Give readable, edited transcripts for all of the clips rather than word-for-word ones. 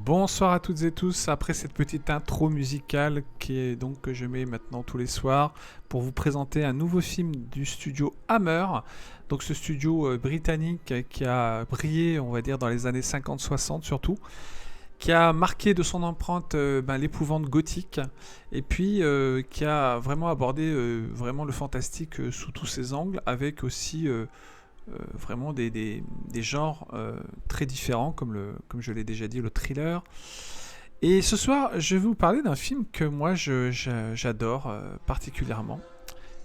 Bonsoir à toutes et tous. Après cette petite intro musicale que je mets maintenant tous les soirs pour vous présenter un nouveau film du studio Hammer. Donc ce studio britannique qui a brillé, on va dire, dans les années 50-60 surtout, qui a marqué de son empreinte l'épouvante gothique et puis qui a vraiment abordé vraiment le fantastique sous tous ses angles avec aussi vraiment des genres très différents, comme je l'ai déjà dit, le thriller. Et ce soir, je vais vous parler d'un film que moi j'adore particulièrement,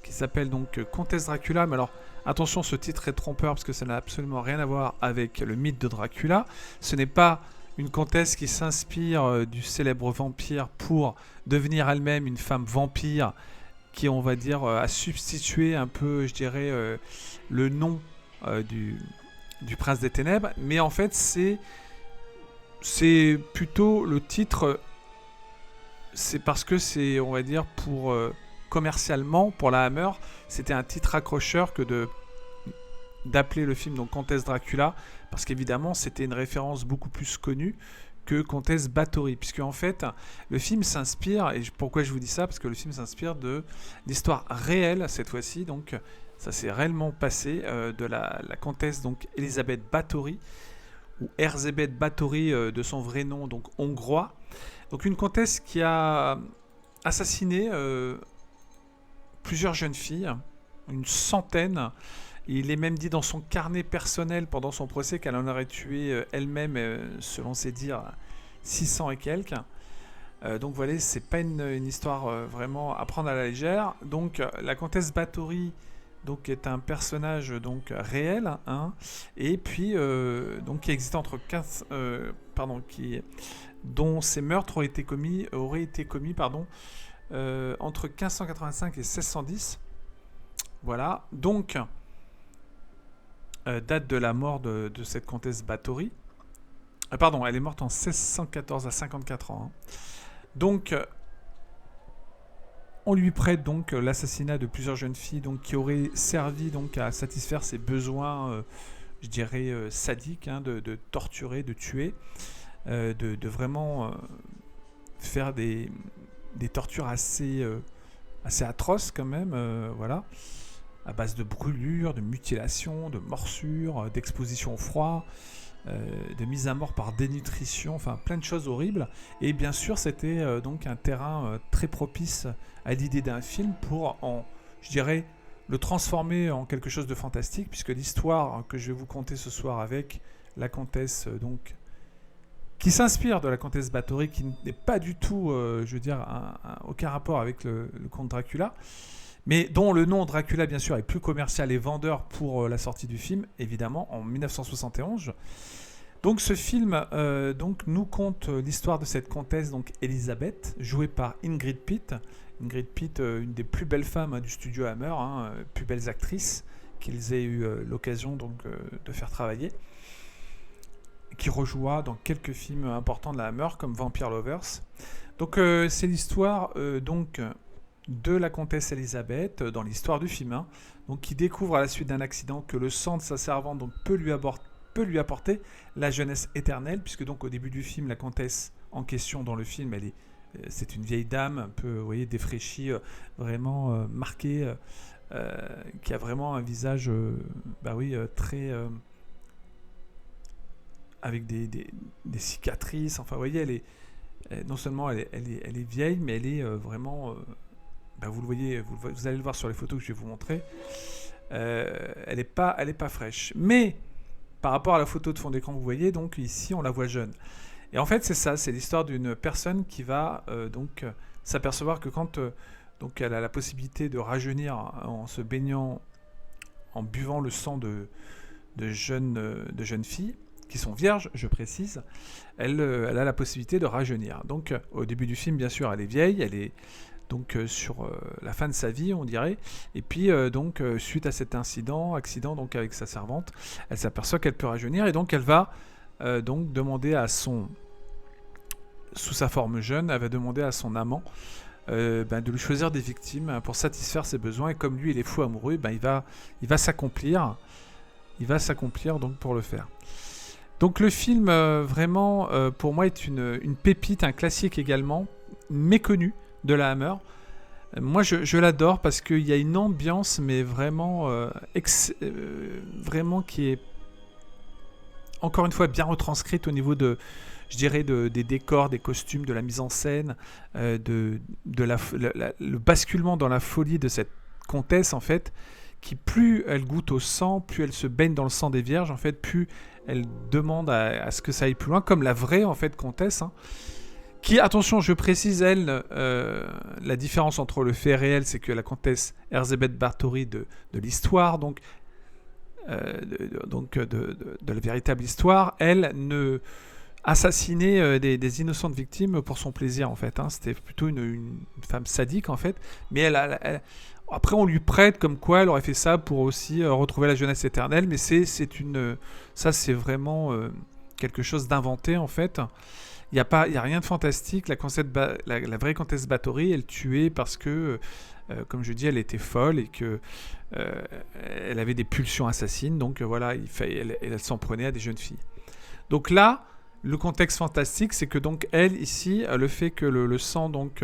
qui s'appelle donc Comtesse Dracula. Mais alors, attention, ce titre est trompeur parce que ça n'a absolument rien à voir avec le mythe de Dracula. Ce n'est pas une comtesse qui s'inspire du célèbre vampire pour devenir elle-même une femme vampire qui, on va dire, a substitué un peu, je dirais, le nom du Prince des Ténèbres, mais en fait c'est plutôt le titre, c'est parce que c'est, on va dire, pour commercialement pour la Hammer, c'était un titre accrocheur que d'appeler le film donc Comtesse Dracula, parce qu'évidemment c'était une référence beaucoup plus connue que Comtesse Bathory, puisque en fait le film s'inspire, et pourquoi je vous dis ça, parce que le film s'inspire de l'histoire réelle cette fois-ci, donc ça s'est réellement passé de la comtesse donc Elisabeth Bathory, ou Erzsébet Bathory de son vrai nom, donc hongrois. Donc une comtesse qui a assassiné plusieurs jeunes filles, une centaine. Il est même dit dans son carnet personnel pendant son procès qu'elle en aurait tué elle-même, selon ses dires, 600 et quelques. Donc voilà, c'est pas une histoire vraiment à prendre à la légère. Donc la comtesse Bathory donc est un personnage donc réel, hein, et puis donc qui existe entre 15, dont ces meurtres auraient été commis entre 1585 et 1610. Voilà, donc date de la mort de cette comtesse Bathory. Pardon, elle est morte en 1614 à 54 ans. Hein. Donc on lui prête donc l'assassinat de plusieurs jeunes filles donc, qui auraient servi donc, à satisfaire ses besoins, je dirais, sadiques, hein, de torturer, de tuer, de vraiment faire des tortures assez atroces quand même, voilà, à base de brûlures, de mutilations, de morsures, d'exposition au froid, de mise à mort par dénutrition, enfin plein de choses horribles. Et bien sûr, c'était donc un terrain très propice à l'idée d'un film pour, je dirais, le transformer en quelque chose de fantastique, puisque l'histoire que je vais vous conter ce soir avec la comtesse, donc, qui s'inspire de la comtesse Bathory, qui n'est pas du tout, je veux dire, aucun rapport avec le comte Dracula, mais dont le nom Dracula, bien sûr, est plus commercial et vendeur pour la sortie du film, évidemment, en 1971. Donc ce film donc, nous conte l'histoire de cette comtesse, donc Elisabeth, jouée par Ingrid Pitt. Ingrid Pitt, une des plus belles femmes du studio Hammer, hein, plus belles actrices qu'ils aient eu l'occasion donc, de faire travailler, qui rejoua dans quelques films importants de la Hammer, comme Vampire Lovers. Donc c'est l'histoire donc de la comtesse Elisabeth dans l'histoire du film, hein, donc qui découvre à la suite d'un accident que le sang de sa servante donc, peut lui apporter la jeunesse éternelle, puisque donc au début du film, la comtesse en question dans le film, c'est une vieille dame un peu, vous voyez, défraîchie, vraiment marquée, qui a vraiment un visage, très avec des cicatrices. Enfin, vous voyez, non seulement elle est vieille, mais elle est vraiment vous le voyez, vous allez le voir sur les photos que je vais vous montrer. Elle est pas fraîche. Mais par rapport à la photo de fond d'écran que vous voyez, donc ici on la voit jeune. Et en fait c'est ça, c'est l'histoire d'une personne qui va s'apercevoir que quand donc elle a la possibilité de rajeunir en se baignant, en buvant le sang de jeunes filles, qui sont vierges, je précise, elle a la possibilité de rajeunir. Donc au début du film, bien sûr, elle est vieille, elle est donc sur la fin de sa vie, on dirait. Et puis suite à cet accident donc avec sa servante, elle s'aperçoit qu'elle peut rajeunir et donc elle va donc demander sous sa forme jeune, elle va demander à son amant de lui choisir des victimes pour satisfaire ses besoins. Et comme lui, il est fou amoureux, il va s'accomplir donc pour le faire. Donc le film, vraiment, pour moi, est une pépite, un classique également, méconnu de la Hammer. Moi, je l'adore parce qu'il y a une ambiance, mais vraiment, vraiment qui est, encore une fois, bien retranscrite au niveau de, je dirais, des décors, des costumes, de la mise en scène, le basculement dans la folie de cette comtesse, en fait, qui plus elle goûte au sang, plus elle se baigne dans le sang des vierges, en fait, plus elle demande à ce que ça aille plus loin, comme la vraie, en fait, comtesse, hein, qui, attention, je précise, elle, la différence entre le fait réel, c'est que la comtesse Erzsébet Báthory de l'histoire, donc, de la véritable histoire, elle ne assassinait des innocentes victimes pour son plaisir, en fait. Hein. C'était plutôt une femme sadique, en fait. Mais après, on lui prête comme quoi elle aurait fait ça pour aussi retrouver la jeunesse éternelle. Mais ça, c'est vraiment quelque chose d'inventé, en fait. Il n'y a rien de fantastique. La vraie comtesse Báthory, elle tuait parce que, comme je dis, elle était folle et que elle avait des pulsions assassines. Donc voilà, elle s'en prenait à des jeunes filles. Donc là, le contexte fantastique, c'est que donc elle ici, le fait que le sang donc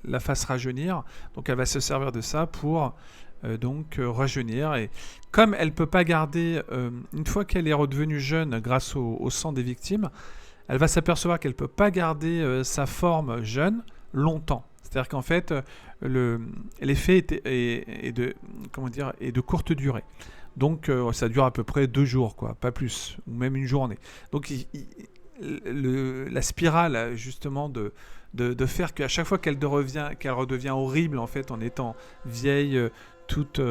la fasse rajeunir, donc elle va se servir de ça pour rajeunir. Et comme elle peut pas garder, une fois qu'elle est redevenue jeune grâce au sang des victimes, elle va s'apercevoir qu'elle ne peut pas garder sa forme jeune longtemps. C'est-à-dire qu'en fait, l'effet est de courte durée. Donc ça dure à peu près 2 jours, quoi, pas plus, ou même une journée. Donc la spirale, justement, de faire qu'à chaque fois qu'elle redevient horrible, en fait, en étant vieille, toute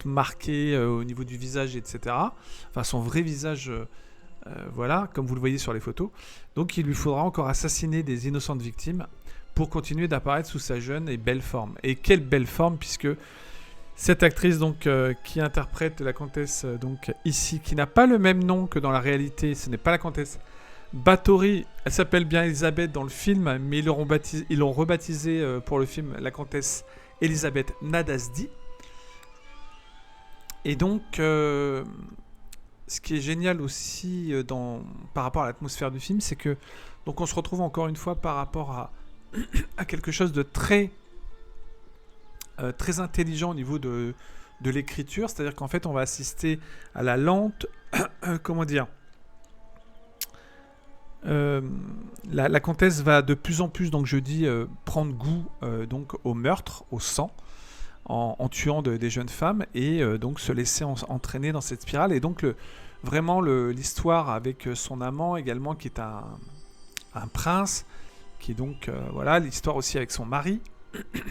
marquée au niveau du visage, etc. Enfin, son vrai visage... voilà, comme vous le voyez sur les photos. Donc il lui faudra encore assassiner des innocentes victimes pour continuer d'apparaître sous sa jeune et belle forme. Et quelle belle forme, puisque cette actrice donc qui interprète la comtesse donc ici, qui n'a pas le même nom que dans la réalité, ce n'est pas la comtesse Báthory, elle s'appelle bien Elisabeth dans le film, mais ils l'ont rebaptisée pour le film la comtesse Elisabeth Nadasdy. Et donc ce qui est génial aussi par rapport à l'atmosphère du film, c'est que donc on se retrouve encore une fois par rapport à quelque chose de très intelligent au niveau de l'écriture, c'est-à-dire qu'en fait on va assister à la lente comment dire la comtesse va de plus en plus, donc je dis, prendre goût donc au meurtre, au sang, en tuant des jeunes femmes et donc se laisser entraîner dans cette spirale. Et donc vraiment l'histoire avec son amant également, qui est un prince, qui est donc voilà, l'histoire aussi avec son mari. Il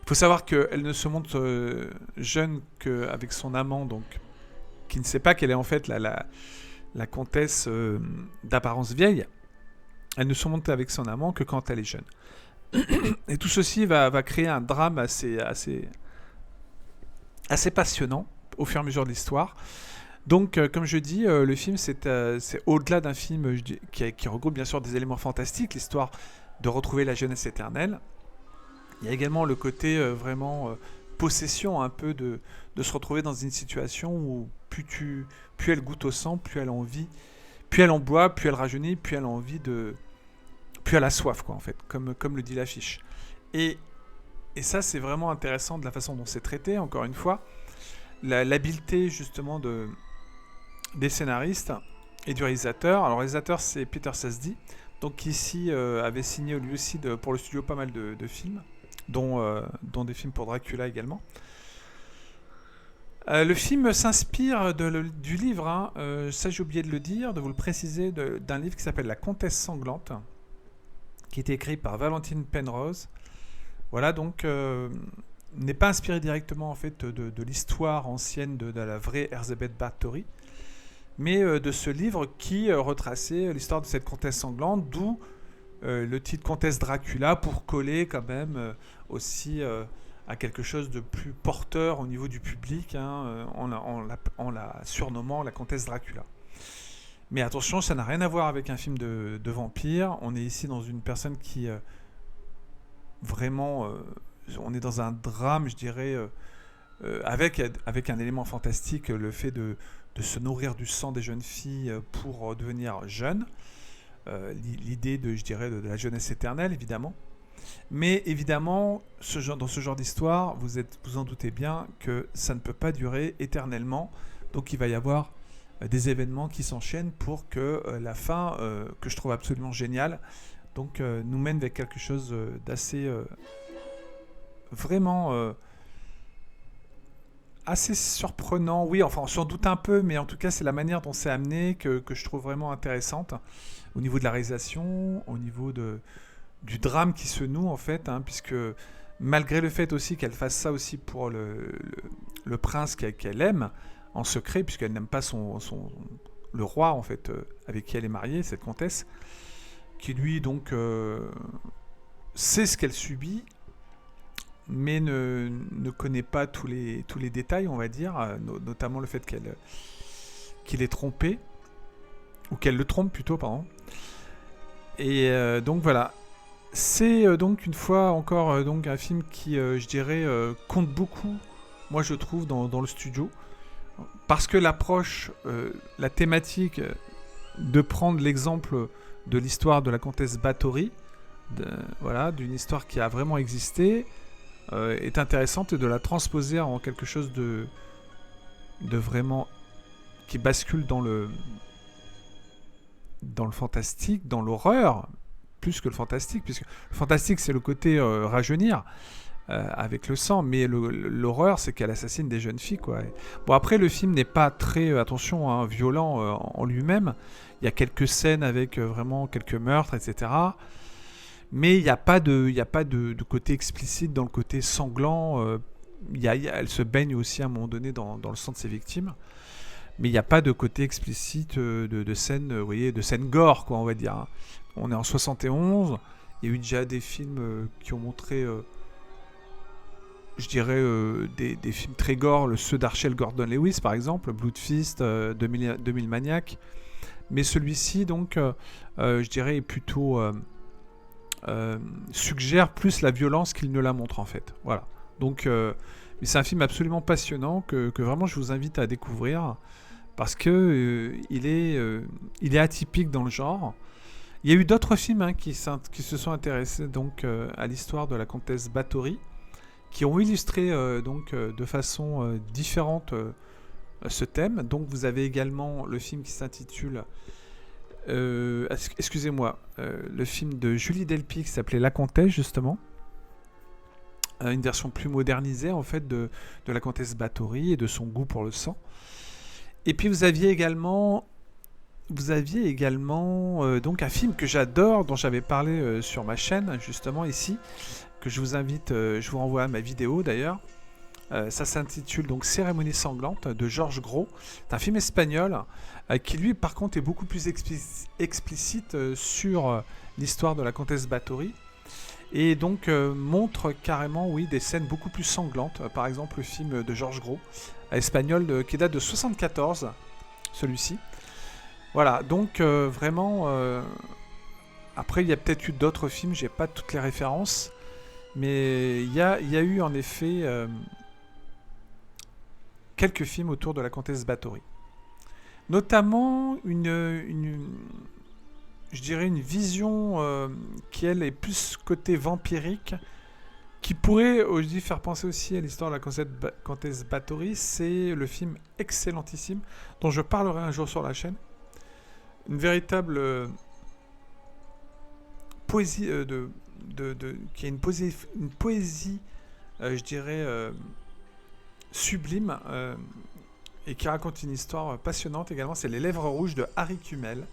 faut savoir qu'elle ne se montre jeune qu'avec son amant, donc qui ne sait pas qu'elle est en fait la comtesse d'apparence vieille. Elle ne se montre avec son amant que quand elle est jeune. Et tout ceci va créer un drame assez passionnant au fur et à mesure de l'histoire. Donc, comme je dis, le film, c'est au-delà d'un film qui regroupe bien sûr des éléments fantastiques, l'histoire de retrouver la jeunesse éternelle. Il y a également le côté vraiment possession, un peu de se retrouver dans une situation où plus elle goûte au sang, plus elle a envie, plus elle en boit, plus elle rajeunit, plus elle a envie plus elle a soif, quoi, en fait, comme le dit l'affiche. Et ça, c'est vraiment intéressant de la façon dont c'est traité, encore une fois. L'habileté, justement, des scénaristes et du réalisateur. Alors, le réalisateur, c'est Peter Sasdy, donc qui ici avait signé lui aussi pour le studio pas mal de films, dont des films pour Dracula également. Le film s'inspire du livre, hein, ça j'ai oublié de le dire, de vous le préciser, d'un livre qui s'appelle La Comtesse Sanglante, qui a été écrit par Valentine Penrose. Voilà, donc n'est pas inspiré directement en fait de l'histoire ancienne de la vraie Erzsébet Báthory, mais de ce livre qui retraçait l'histoire de cette comtesse sanglante, d'où le titre Comtesse Dracula, pour coller quand même aussi à quelque chose de plus porteur au niveau du public, hein, en la surnommant la comtesse Dracula. Mais attention, ça n'a rien à voir avec un film de vampire. On est ici dans une personne qui vraiment... on est dans un drame, je dirais, avec un élément fantastique, le fait de se nourrir du sang des jeunes filles pour devenir jeune. L'idée je dirais, de la jeunesse éternelle, évidemment. Mais évidemment, dans ce genre d'histoire, vous en doutez bien que ça ne peut pas durer éternellement. Donc il va y avoir des événements qui s'enchaînent pour que la fin, que je trouve absolument géniale, donc nous mène vers quelque chose d'assez vraiment assez surprenant. Oui, enfin on s'en doute un peu, mais en tout cas c'est la manière dont c'est amené que je trouve vraiment intéressante au niveau de la réalisation, au niveau du drame qui se noue en fait, hein, puisque malgré le fait aussi qu'elle fasse ça aussi pour le prince qu'elle aime en secret, puisqu'elle n'aime pas le roi en fait avec qui elle est mariée, cette comtesse, qui lui donc sait ce qu'elle subit, mais ne connaît pas tous les détails, on va dire, notamment le fait qu'il est trompé, ou qu'elle le trompe plutôt, pardon. Et donc voilà. C'est donc une fois encore donc un film qui, je dirais, compte beaucoup, moi je trouve, dans le studio. Parce que l'approche, la thématique, de prendre l'exemple de l'histoire de la comtesse Bathory, voilà, d'une histoire qui a vraiment existé, est intéressante, et de la transposer en quelque chose de vraiment qui bascule dans le fantastique, dans l'horreur, plus que le fantastique, puisque le fantastique c'est le côté rajeunir avec le sang, mais l'horreur c'est qu'elle assassine des jeunes filles, quoi. Bon, après le film n'est pas très, attention, hein, violent en lui-même. Il y a quelques scènes avec vraiment quelques meurtres, etc. Mais il n'y a pas de côté explicite dans le côté sanglant. Elle se baigne aussi à un moment donné dans le sang de ses victimes. Mais il n'y a pas de côté explicite de scène, vous voyez, de scène gore, quoi, on va dire. On est en 71. Il y a eu déjà des films qui ont montré, je dirais, des films très gore, ceux d'Archel Gordon Lewis, par exemple, Blood Fist, 2000 Maniac. Mais celui-ci, donc, je dirais, est plutôt suggère plus la violence qu'il ne la montre, en fait. Voilà. Donc, mais c'est un film absolument passionnant que vraiment je vous invite à découvrir, parce que il est atypique dans le genre. Il y a eu d'autres films, hein, qui se sont intéressés donc à l'histoire de la comtesse Bathory, qui ont illustré donc de façon différente ce thème. Donc vous avez également le film qui s'intitule excusez-moi, le film de Julie Delpy qui s'appelait La Comtesse, justement, une version plus modernisée en fait de la comtesse Bathory et de son goût pour le sang. Et puis vous aviez également donc un film que j'adore, dont j'avais parlé sur ma chaîne justement ici, que je vous invite, je vous renvoie à ma vidéo d'ailleurs. Ça s'intitule donc Cérémonie sanglante de Georges Gros. C'est un film espagnol qui lui par contre est beaucoup plus explicite sur l'histoire de la comtesse Bathory, et donc montre carrément, oui, des scènes beaucoup plus sanglantes. Par exemple le film de Georges Gros espagnol qui date de 74, celui-ci. Voilà, donc vraiment après il y a peut-être eu d'autres films, j'ai pas toutes les références, mais il y a eu en effet quelques films autour de la comtesse Bathory. Notamment je dirais une vision qui, elle, est plus côté vampirique, qui pourrait aussi faire penser aussi à l'histoire de la comtesse Bathory. C'est le film excellentissime, dont je parlerai un jour sur la chaîne. Une véritable poésie, qui a une poésie je dirais, sublime, et qui raconte une histoire passionnante également. C'est Les Lèvres Rouges de Harry Kumel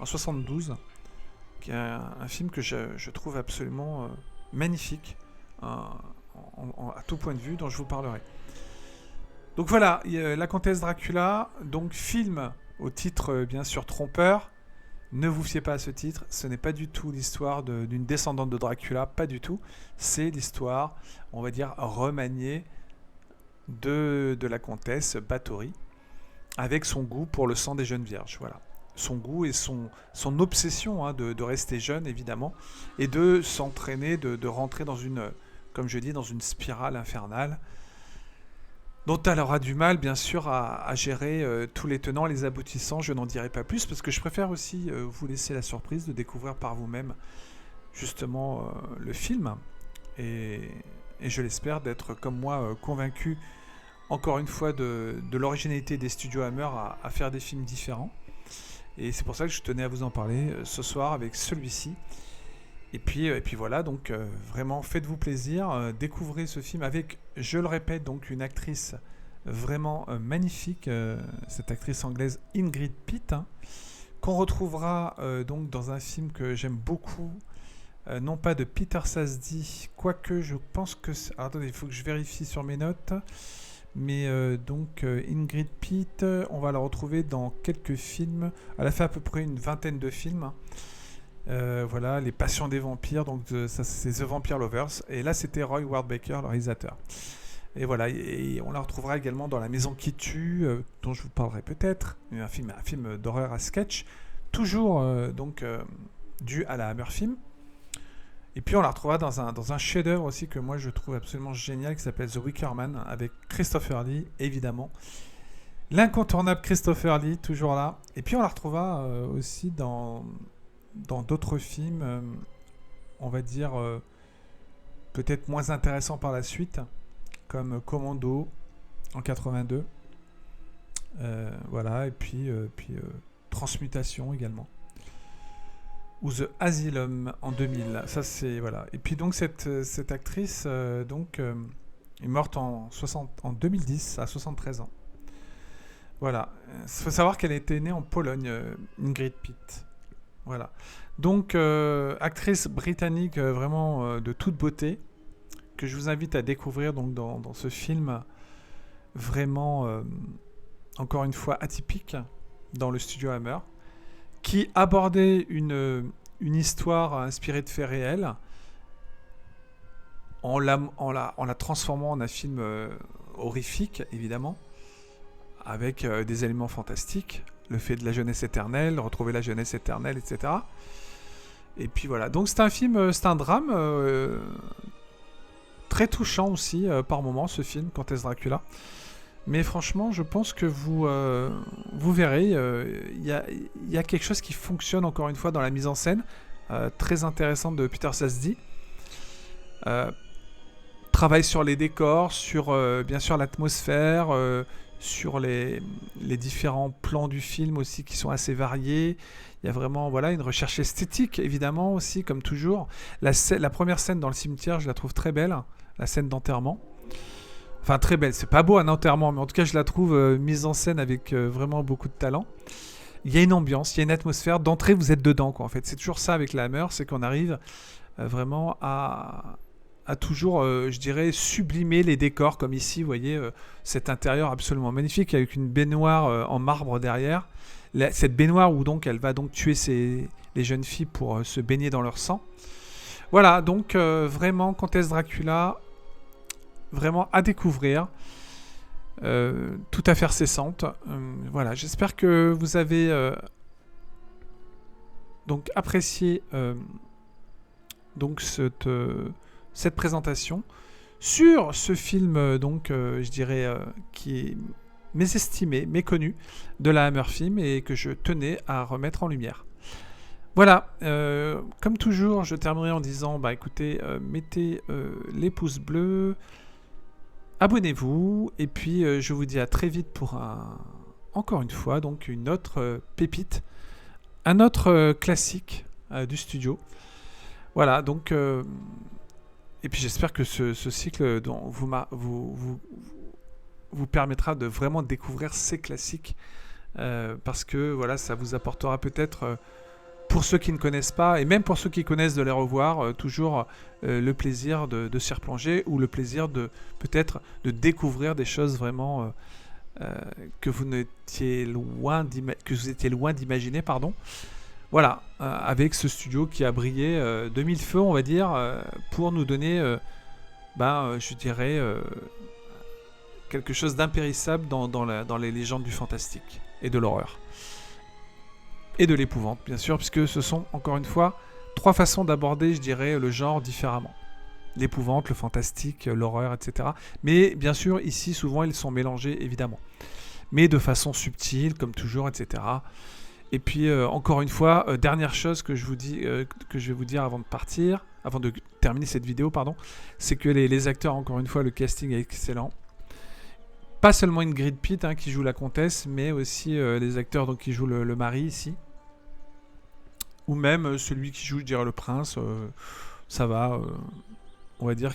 en 72, qui est un film que je trouve absolument magnifique à tout point de vue, dont je vous parlerai. Donc voilà, la comtesse Dracula, donc film au titre bien sûr trompeur. Ne vous fiez pas à ce titre, ce n'est pas du tout l'histoire d'une descendante de Dracula, pas du tout. C'est l'histoire, on va dire, remaniée de la comtesse Bathory, avec son goût pour le sang des jeunes vierges. Voilà. Son goût et son obsession, hein, de rester jeune, évidemment, et de s'entraîner, de rentrer dans une, comme je dis, dans une spirale infernale. dont elle aura du mal, bien sûr, à gérer tous les tenants, les aboutissants. Je n'en dirai pas plus parce que je préfère aussi vous laisser la surprise de découvrir par vous-même justement le film. Et, et je l'espère d'être, comme moi, convaincu, encore une fois, de l'originalité des studios Hammer à faire des films différents. Et c'est pour ça que je tenais à vous en parler ce soir avec celui-ci. Et puis voilà, donc vraiment faites-vous plaisir, découvrez ce film avec, je le répète, donc une actrice vraiment magnifique, cette actrice anglaise Ingrid Pitt, hein, qu'on retrouvera donc dans un film que j'aime beaucoup, non pas de Peter Safdie, quoique je pense que... Alors, attendez, il faut que je vérifie sur mes notes, mais Ingrid Pitt, on va la retrouver dans quelques films, elle a fait à peu près une vingtaine de films, hein. Voilà, Les Passions des Vampires, donc ça c'est The Vampire Lovers, et là c'était Roy Ward Baker, le réalisateur. Et voilà, et on la retrouvera également dans La Maison qui tue, dont je vous parlerai peut-être, un film d'horreur à sketch, toujours dû à la Hammer Film. Et puis on la retrouvera dans un chef-d'œuvre aussi que moi je trouve absolument génial, qui s'appelle The Wicker Man, avec Christopher Lee, évidemment. L'incontournable Christopher Lee, toujours là. Et puis on la retrouvera aussi dans d'autres films, on va dire peut-être moins intéressants par la suite, comme Commando en 82, voilà, et puis Transmutation également, ou The Asylum en 2000. Ça c'est voilà. Et puis donc cette actrice est morte en 2010 à 73 ans. Voilà. Il faut savoir qu'elle était née en Pologne, Ingrid Pitt. Voilà. Donc, actrice britannique vraiment de toute beauté, que je vous invite à découvrir donc, dans ce film vraiment, encore une fois, atypique, dans le studio Hammer, qui abordait une histoire inspirée de faits réels en la transformant en un film horrifique, évidemment, avec des éléments fantastiques. Le fait de la jeunesse éternelle, retrouver la jeunesse éternelle, etc. Et puis voilà. Donc c'est un film, c'est un drame très touchant aussi par moments, ce film, Comtesse Dracula. Mais franchement, je pense que vous verrez, il y a quelque chose qui fonctionne encore une fois dans la mise en scène, très intéressante de Peter Safdie. Travaille sur les décors, sur bien sûr l'atmosphère, sur les différents plans du film aussi qui sont assez variés. Il y a vraiment une recherche esthétique évidemment aussi, comme toujours. La première scène dans le cimetière, je la trouve très belle, la scène d'enterrement. Enfin très belle, c'est pas beau un enterrement, mais en tout cas je la trouve mise en scène avec vraiment beaucoup de talent. Il y a une ambiance, il y a une atmosphère. D'entrée vous êtes dedans quoi. En fait, c'est toujours ça avec la Hammer, c'est qu'on arrive vraiment à toujours, je dirais, sublimer les décors, comme ici, vous voyez, cet intérieur absolument magnifique, avec une baignoire en marbre derrière. Cette baignoire où donc elle va donc tuer les jeunes filles pour se baigner dans leur sang. Voilà, donc vraiment, Comtesse Dracula, vraiment à découvrir. Tout à fait cessante. Voilà, j'espère que vous avez donc apprécié donc cette présentation sur ce film je dirais qui est mésestimé, méconnu de la Hammer Film et que je tenais à remettre en lumière. Voilà, comme toujours, je terminerai en disant écoutez, mettez les pouces bleus, abonnez-vous et puis je vous dis à très vite pour encore une fois donc une autre pépite, un autre classique du studio. Voilà, donc et puis j'espère que ce cycle vous permettra de vraiment découvrir ces classiques parce que voilà, ça vous apportera peut-être pour ceux qui ne connaissent pas et même pour ceux qui connaissent de les revoir toujours le plaisir de s'y replonger ou le plaisir de peut-être de découvrir des choses vraiment que vous étiez loin d'imaginer, pardon. Voilà, avec ce studio qui a brillé de mille feux, on va dire, pour nous donner, je dirais, quelque chose d'impérissable dans les légendes du fantastique et de l'horreur. Et de l'épouvante, bien sûr, puisque ce sont, encore une fois, 3 façons d'aborder, je dirais, le genre différemment. l'épouvante, le fantastique, l'horreur, etc. Mais bien sûr, ici, souvent, ils sont mélangés, évidemment. Mais de façon subtile, comme toujours, etc. Et puis, encore une fois, dernière chose que je vais vous dire avant de partir, avant de terminer cette vidéo, pardon, c'est que les acteurs, encore une fois, le casting est excellent. Pas seulement Ingrid Pitt qui joue la comtesse, mais aussi les acteurs donc, qui jouent le mari ici. Ou même celui qui joue, je dirais, le prince. Ça va, on va dire,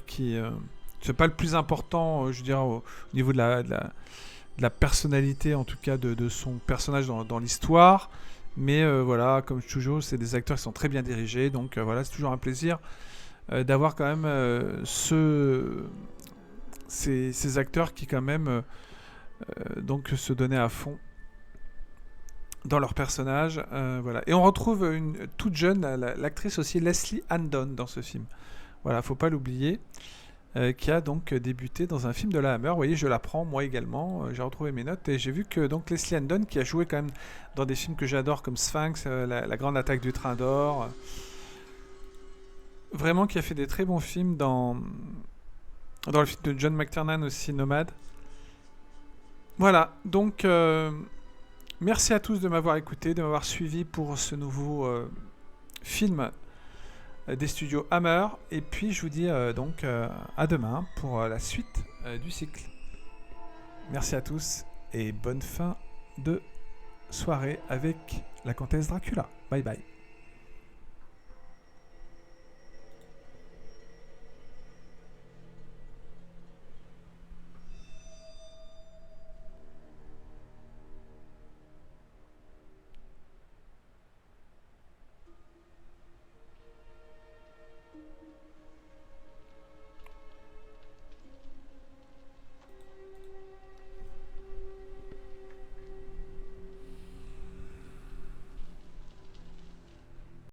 c'est pas le plus important, je dirais, au niveau de la personnalité, en tout cas, de son personnage dans l'histoire. Mais voilà, comme toujours, c'est des acteurs qui sont très bien dirigés. Donc voilà, c'est toujours un plaisir d'avoir quand même ces acteurs qui quand même donc se donnaient à fond dans leur personnage. Voilà. Et on retrouve une toute jeune, l'actrice aussi Leslie Andon dans ce film. Voilà, faut pas l'oublier. Qui a donc débuté dans un film de la Hammer. Vous voyez, je l'apprends moi également. J'ai retrouvé mes notes et j'ai vu que donc Leslie Andon, qui a joué quand même dans des films que j'adore comme Sphinx, la Grande Attaque du Train d'Or, vraiment qui a fait des très bons films dans le film de John McTiernan aussi, Nomade. Voilà, donc merci à tous de m'avoir écouté, de m'avoir suivi pour ce nouveau film des studios Hammer. Et puis je vous dis donc à demain pour la suite du cycle. Merci à tous et bonne fin de soirée avec la comtesse Dracula. Bye bye.